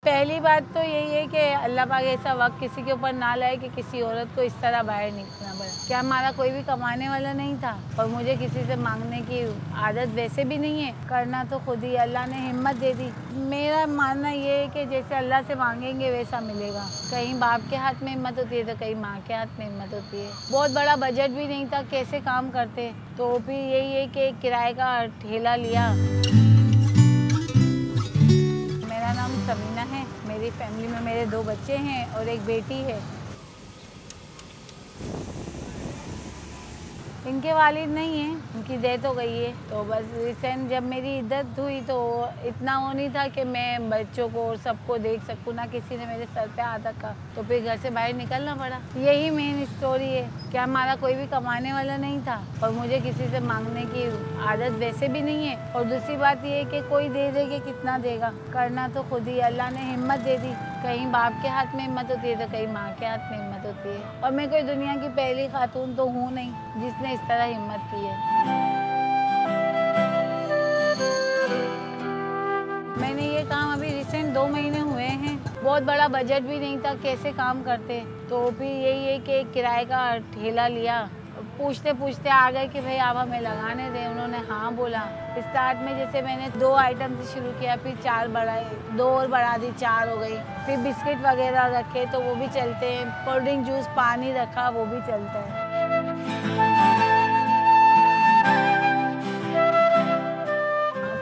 पहली बात तो यही है कि अल्लाह पाक ऐसा वक्त किसी के ऊपर ना लाए कि किसी औरत को इस तरह बाहर निकलना पड़े। क्या हमारा कोई भी कमाने वाला नहीं था और मुझे किसी से मांगने की आदत वैसे भी नहीं है, करना तो खुद ही। अल्लाह ने हिम्मत दे दी। मेरा मानना ये है कि जैसे अल्लाह से मांगेंगे वैसा मिलेगा। कहीं बाप के हाथ में हिम्मत होती है तो कहीं माँ के हाथ में हिम्मत होती है। बहुत बड़ा बजट भी नहीं था, कैसे काम करते। तो फिर यही है कि किराए का ठेला लिया। मेरा नाम समीना है। मेरी फैमिली में मेरे 2 बच्चे हैं और एक बेटी है। इनके वालिद नहीं हैं, उनकी डेथ हो गई है। तो बस रिसेंट जब मेरी इद्दत हुई तो इतना वो नहीं था कि मैं बच्चों को और सबको देख सकूँ, ना किसी ने मेरे सर पे हाथ रखा। तो फिर घर से बाहर निकलना पड़ा। यही मेन स्टोरी है कि हमारा कोई भी कमाने वाला नहीं था और मुझे किसी से मांगने की आदत वैसे भी नहीं है। और दूसरी बात ये है कि कोई दे देगा, कितना देगा, करना तो खुद ही। अल्लाह ने हिम्मत दे दी। कहीं बाप के हाथ में हिम्मत होती है तो कहीं माँ के हाथ में हिम्मत होती है। और मैं कोई दुनिया की पहली खातून तो हूँ नहीं जिसने इस तरह हिम्मत की है। मैंने ये काम अभी रिसेंट 2 महीने हुए हैं। बहुत बड़ा बजट भी नहीं था, कैसे काम करते। तो फिर यही है कि किराए का ठेला लिया। पूछते पूछते आ गए कि भाई आप हमें लगाने दें। उन्होंने हाँ बोला। स्टार्ट में जैसे मैंने 2 आइटम से शुरू किया, फिर 4 बढ़ाए, 2 और बढ़ा दी, 4 हो गई। फिर बिस्किट वगैरह रखे तो वो भी चलते हैं। कोल्ड ड्रिंक, जूस, पानी रखा, वो भी चलता है।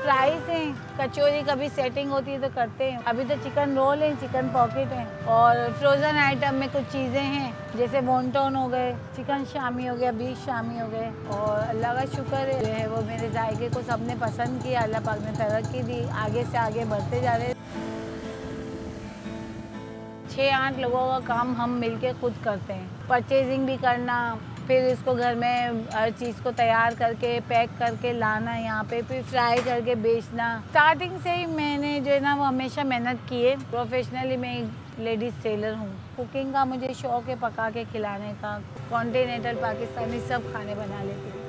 फ्राइज हैं, कचौरी कभी सेटिंग होती है तो करते हैं। अभी तो चिकन रोल है, चिकन पॉकेट है। और फ्रोज़न आइटम में कुछ चीज़ें हैं जैसे वॉन्टन हो गए, चिकन शामी हो गया, बीफ शामी हो गए। और अल्लाह का शुक्र है जो है वो मेरे जायके को सबने पसंद किया। अल्लाह पाक ने तरक्की दी, आगे से आगे बढ़ते जा रहे। 6-8 लोगों का काम हम मिलके खुद करते हैं। परचेजिंग भी करना, फिर इसको घर में हर चीज़ को तैयार करके पैक करके लाना यहाँ पे, फिर फ्राई करके बेचना। स्टार्टिंग से ही मैंने जो है ना वो हमेशा मेहनत की है। प्रोफेशनली मैं एक लेडीज़ सेलर हूँ। कुकिंग का मुझे शौक़ है, पका के खिलाने का। कॉन्टिनेंटल, पाकिस्तानी सब खाने बना लेती हूँ।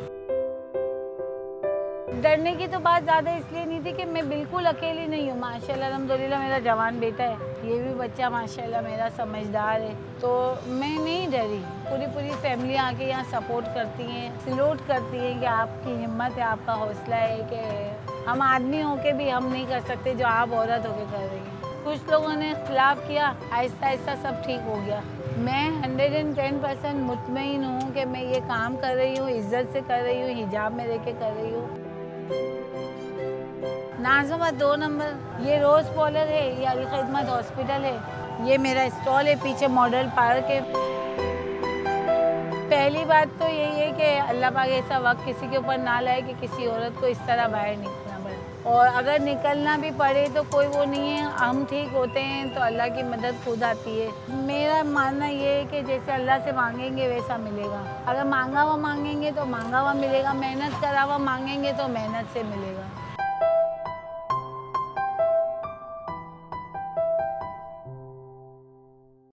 डरने की तो बात ज़्यादा इसलिए नहीं थी कि मैं बिल्कुल अकेली नहीं हूँ। माशाल्लाह अल्हम्दुलिल्लाह मेरा जवान बेटा है, ये भी बच्चा माशाल्लाह मेरा समझदार है। तो मैं नहीं डरी। पूरी फैमिली आके यहाँ सपोर्ट करती हैं, सैल्यूट करती हैं कि आपकी हिम्मत है, आपका हौसला है कि हम आदमी होके भी हम नहीं कर सकते जो आप औरत होके कर रही हैं। कुछ लोगों ने खिलाफ किया, आहिस्ता आहिस्ता सब ठीक हो गया। मैं 110% मुतमईन हूँ कि मैं ये काम कर रही हूँ, इज्जत से कर रही हूँ, हिजाब में रह के कर रही हूँ। नाज़िमा 2 नंबर ये रोज़ पॉलर है, ये अल खिदमत हॉस्पिटल है। ये मेरा स्टॉल है, पीछे मॉडल पार्क है। पहली बात तो यही है कि अल्लाह पाक ऐसा वक्त किसी के ऊपर ना लाए कि किसी औरत को इस तरह बाहर निकलना पड़े। और अगर निकलना भी पड़े तो कोई वो नहीं है, हम ठीक होते हैं तो अल्लाह की मदद खुद आती है। मेरा मानना ये है कि जैसे अल्लाह से मांगेंगे वैसा मिलेगा। अगर मांगा हुआ मांगेंगे तो मांगा हुआ मिलेगा, मेहनत करा हुआ मांगेंगे तो मेहनत से मिलेगा।